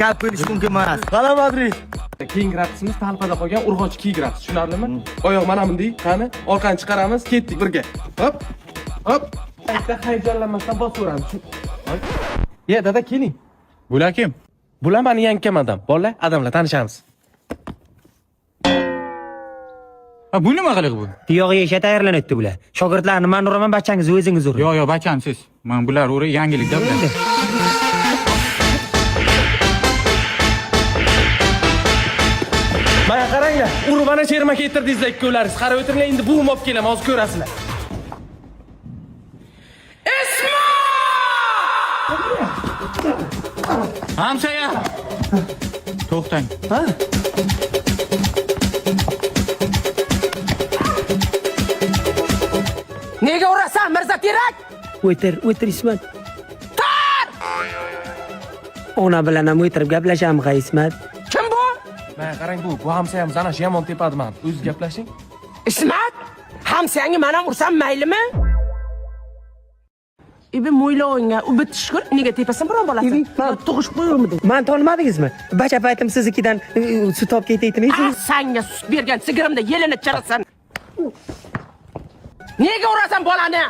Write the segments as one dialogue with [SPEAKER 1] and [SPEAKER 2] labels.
[SPEAKER 1] kalb qo'yish mumkin emas.
[SPEAKER 2] Qala Madrid.
[SPEAKER 3] Keyin gratisimiz talpada qolgan urg'ochi kiy gratis, tushunarlimi? Oyoq mana bunday, qani, orqani chiqaramiz, ketdik birga. Hop. Hop. Bitta hayajonlanmasdan bosaveramiz. Ye, dada keling.
[SPEAKER 2] Bular kim?
[SPEAKER 3] Bular meni yangi kamadam. Bolalar, adamlar tanishamiz.
[SPEAKER 2] Bu nima qiliq bu?
[SPEAKER 1] Tuyog'i yesha tayyorlanibdi bular. Shogirdlarni men uraman, bachangiz o'zingiz uring.
[SPEAKER 2] Yo'q, bacham siz. Men bular uri yangilikda bular.
[SPEAKER 3] Mana qaranglar, urvana cherma keltirdingizlar ikkovlaringiz. Qarab o'tiringlar, endi buvim olib kelaman, hozir ko'rasizlar.
[SPEAKER 2] Hamsoya. To'xtang.
[SPEAKER 1] Ha?
[SPEAKER 4] Nega urasan, Mirza Terak?
[SPEAKER 1] O'tir Ismat. Ona bilan ham o'tirib gaplashamiz, Ismat.
[SPEAKER 4] Kim bu?
[SPEAKER 3] Mana qarang bu hamsayamiz ana shu yomon tepadman. O'zingiz gaplashing.
[SPEAKER 4] Ismat? Hamsangi men ham ursam maylimi? Ibi mo'ylovingga u bitishkur, nega tepasan biron bolasi?
[SPEAKER 1] Men tug'ish qo'yurmidi? Men tonimadingizmi? Bacha paytim siznikidan sut olib ketaytdingiz.
[SPEAKER 4] Senga sut bergan sigirimda yelini chirasan. Nega urasan bolani?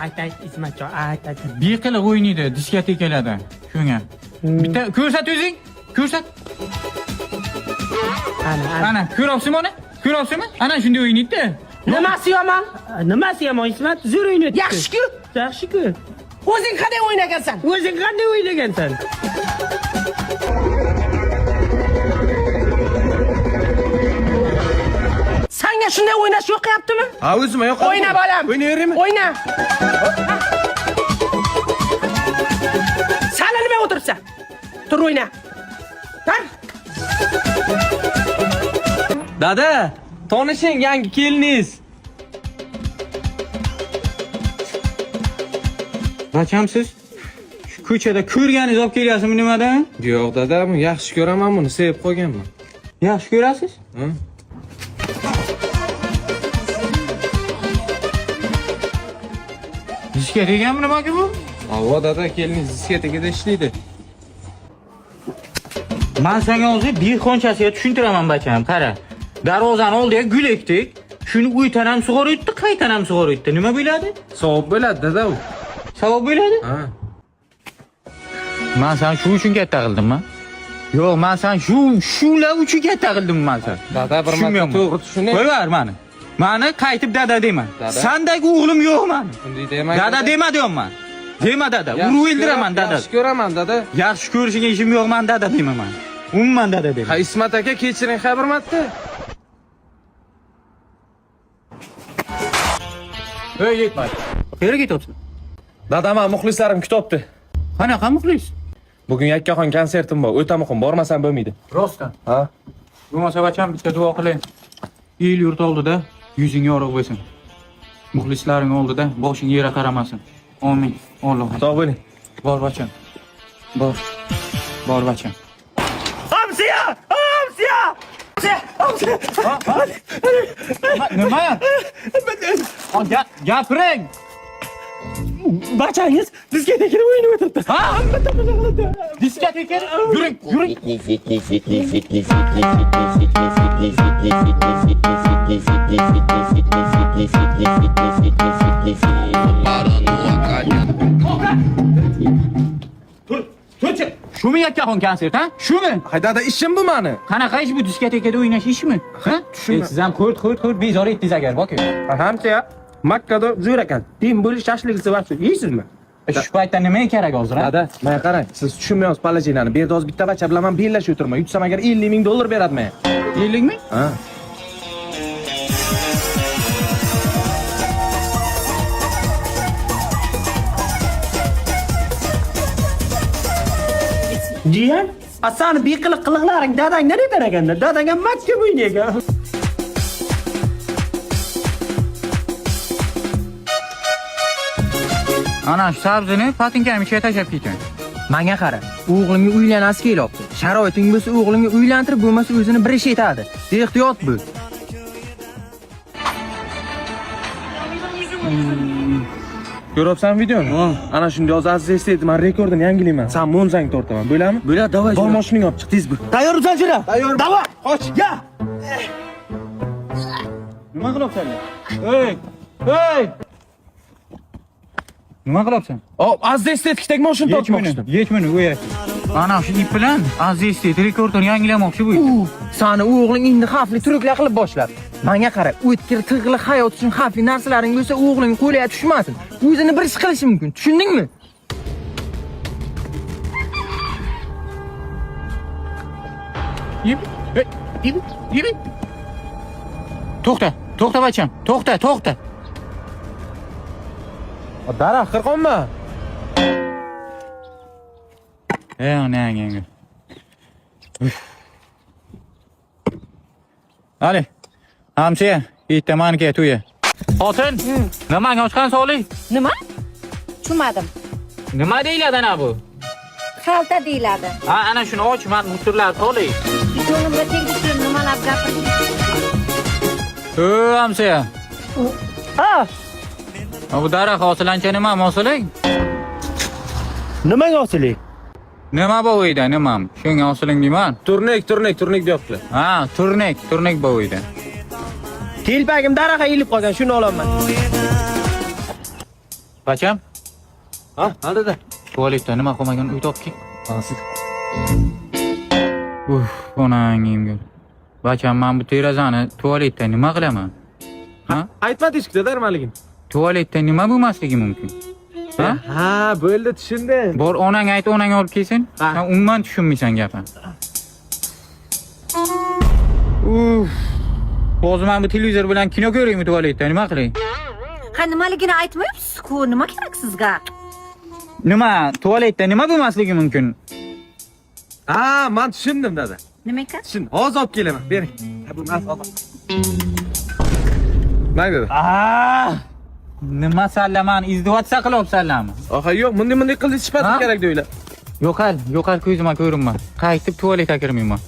[SPEAKER 1] Ayt Ismatjon, ayt.
[SPEAKER 2] Beqilib o'ynaydi diskotekalarda. Shunga. Bitta ko'rsat o'zing. Ko'rsat. Ana, ko'ryapsizmi uni? Ko'ryapsizmi? Ana shunday o'ynaydi.
[SPEAKER 4] Nimasi yomon?
[SPEAKER 1] Nimasi yomon Ismat? Zo'r o'ynayapti.
[SPEAKER 4] Yaxshi-ku.
[SPEAKER 1] Yaxshi-ku.
[SPEAKER 4] O'zing qanday o'ynagansan?
[SPEAKER 1] O'zing qanday o'ynagansan?
[SPEAKER 4] Senga shunday o'ynash yo'qyaptimi?
[SPEAKER 3] Ha, o'zim yo'q.
[SPEAKER 4] O'yna bolam.
[SPEAKER 3] O'ynayveraymi?
[SPEAKER 4] O'yna. Sala nima o'tiribsan? Tur o'yna. Tur.
[SPEAKER 3] Dada, tanishing yangi keliningiz.
[SPEAKER 2] Bacham siz shu ko'chada ko'rganingiz olib kelyapsizmi nimadan?
[SPEAKER 3] Yo'q, dada, men yaxshi ko'raman buni, sevib qo'yganman.
[SPEAKER 2] Yaxshi ko'rasiz?
[SPEAKER 3] Ha?
[SPEAKER 2] Diskotekami nimaga bu?
[SPEAKER 3] Avo dada, keliningiz diskotekada ishlaydi.
[SPEAKER 2] Men senga hozir bir xonchasiga tushuntiraman bacham, qara. Darvozani oldiga gul ekdik. Shuni uydan ham sug'orib o'tdi, qaytan ham sug'orib o'tdi. Nima bo'ladi?
[SPEAKER 3] Savob bo'ladi dada u.
[SPEAKER 2] Savob bo'ladi?
[SPEAKER 3] Ha.
[SPEAKER 2] Men sen shu uchun katta qildimmi? Yo'q, men sen shular uchun katta qildim men sen.
[SPEAKER 3] Dada bir marta to'g'ri tushuning.
[SPEAKER 2] Qo'yver meni. Meni qaytib dada dema. Sendagi o'g'lim yo'q meni.
[SPEAKER 3] Bunday demang.
[SPEAKER 2] Dada dema deyapman. Dema dada. Urib o'ldiraman dada.
[SPEAKER 3] Yaxshi ko'raman dada.
[SPEAKER 2] Yaxshi ko'rishingga ishim yo'q, men dada deyman. Umuman dada deyman.
[SPEAKER 3] Ha, Ismat aka, kechiring ha bir marta.
[SPEAKER 2] Ey yetmadi. Qayerga ketyapsan?
[SPEAKER 3] Dadam muxlislarim kutibdi.
[SPEAKER 2] Qanaqa muxlis?
[SPEAKER 3] Bugun yakkaxon konsertim bor. O'ta muhim, bormasam bo'lmaydi.
[SPEAKER 2] Rostdan.
[SPEAKER 3] Ha?
[SPEAKER 2] Bo'lmasa bacham bitta duo qiling. El yurt oldida yuzing yorug' bo'lsin. Muxlislaring oldida boshing yere qaramasin. Amin. Alloh.
[SPEAKER 3] Sog' bo'ling.
[SPEAKER 2] Bor bacham. Bor. Bor bacham.
[SPEAKER 1] Hamsiya! Hamsiya!
[SPEAKER 2] Nima? Gapiring.
[SPEAKER 1] Bachangiz diskotekada o'ynab o'tiribdi.
[SPEAKER 2] Ha? Diskotekada? Yuring. Shumi yakkaxon konsert, ha? Shumi?
[SPEAKER 3] Hay dada, ishim bu meni.
[SPEAKER 2] Qanaqa ish bu diskotekada o'ynash ishmi? Ha? Siz ham qo'rt bezor etdingiz agar, boku.
[SPEAKER 3] Hamcha, Makkada zo'r ekan. Din bo'lish shashlik sevasiz. Yeysizmi?
[SPEAKER 2] Shu paytda nima kerak hozir, ha?
[SPEAKER 3] Dada, mana qarang, siz tushunmaysiz palajinani. Bu yerda hozir bitta bacha bilan men bellashib o'tirman. Yutsam agar 50 ming dollar beradi menga.
[SPEAKER 2] 50 ming?
[SPEAKER 3] Ha.
[SPEAKER 1] Jiyan, asani beqiliq qiliqlaring dadangdan etar ekanda. Dadang ham makka o'ynaygan.
[SPEAKER 2] Ana shu sabzini patinkam ichiga tashlab ketgan.
[SPEAKER 5] Menga qara, o'g'limga uylanasi kelyapti. Sharoiting bo'lsa o'g'limga uylantirib, bo'lmasa o'zini bir ish etadi. Ehtiyot bo'l.
[SPEAKER 3] Ko'ryapsan videoni? Ana shunda hozir aziz eslaydi, men rekordini yangilayman. Sen mo'nzang tortaman. Bo'ladimi?
[SPEAKER 1] Bo'ladi, davay.
[SPEAKER 3] Bor mashinang olib chiq, tez bir.
[SPEAKER 1] Tayyormisan shuna?
[SPEAKER 3] Tayyor.
[SPEAKER 1] Davay.
[SPEAKER 3] Qoch.
[SPEAKER 1] Ya.
[SPEAKER 2] Nima qilyapsan? Hey! Hey! Nima qilyapsan?
[SPEAKER 3] Hop, aziz estetikdagi mashina tortmoqchidim.
[SPEAKER 2] Yech meni u yer. Ana shu ip bilan Aziz rekordini yangilamoqchi bu.
[SPEAKER 5] Sani o'g'ling endi xavfli turuklar qilib boshladi. Menga qara, o'tkir tig'li hayot uchun xavfli narsalaring bo'lsa, o'g'ling qo'liga tushmasin. O'zini bir ish qilishi mumkin. Tushundingmi?
[SPEAKER 2] Yib. Yib. To'xta bacham. To'xta.
[SPEAKER 3] Daraxt qirqonma.
[SPEAKER 2] Anang. Ali. Hamsiya, ittamaniga to'ya. Xotin, nimanga ochgan soli?
[SPEAKER 6] Nima? Tushunmadim.
[SPEAKER 2] Nima deyiladi ana bu?
[SPEAKER 6] Xalta deyiladi.
[SPEAKER 2] Ha, ana shuni och, men mushurlar soli.
[SPEAKER 6] Yo'limga tegdi, nimalab gapirding?
[SPEAKER 2] Hamsiya.
[SPEAKER 1] Ha.
[SPEAKER 2] Bu daraxt hosilancha nima mosuling?
[SPEAKER 1] Nimaga osilik?
[SPEAKER 2] Nima bu uyda, nima? Shunga hosiling deyman.
[SPEAKER 3] Turnik deyaptilar.
[SPEAKER 2] Ha, turnik bu uyda.
[SPEAKER 1] Telpagim daraxtga ilib qolgan, shuni olaman.
[SPEAKER 2] Bacham,
[SPEAKER 3] Ha, aldida.
[SPEAKER 2] tualetda nima qilmagan uy topki? Onangimga. Bacham, men bu terazani tualetda nima qilaman? Ha?
[SPEAKER 3] Aytma teshikda darmaligin.
[SPEAKER 2] Tualetda nima bo'lmasligi mumkin? Ha?
[SPEAKER 3] Ha, bo'ldi, tushundim.
[SPEAKER 2] Bor onang ayt, onang olib kelsin.
[SPEAKER 3] Ha.
[SPEAKER 2] Sen umuman tushunmaysan gapni. Hozir men bu televizor bilan kino ko'raymi tualetda, nima qilay?
[SPEAKER 6] Ha, nimaligini aytmayapsiz-ku, nima kerak sizga?
[SPEAKER 2] Nima? Tualetda nima bo'lmasligi mumkin?
[SPEAKER 3] Ha, men tushundim dada.
[SPEAKER 6] Nima ekan?
[SPEAKER 3] Tushun, hozir olib kelaman. Bering. Ha, bu mas hozir. Mayli.
[SPEAKER 2] Nima sallaman, izdivatsa qilyapsanlarmi?
[SPEAKER 3] Oha, yo'q, bunday qilib sifati
[SPEAKER 2] Ha?
[SPEAKER 3] kerak deylar.
[SPEAKER 2] Yo'qal ko'zima ko'rinma. Qaytib tualetga kirmayman.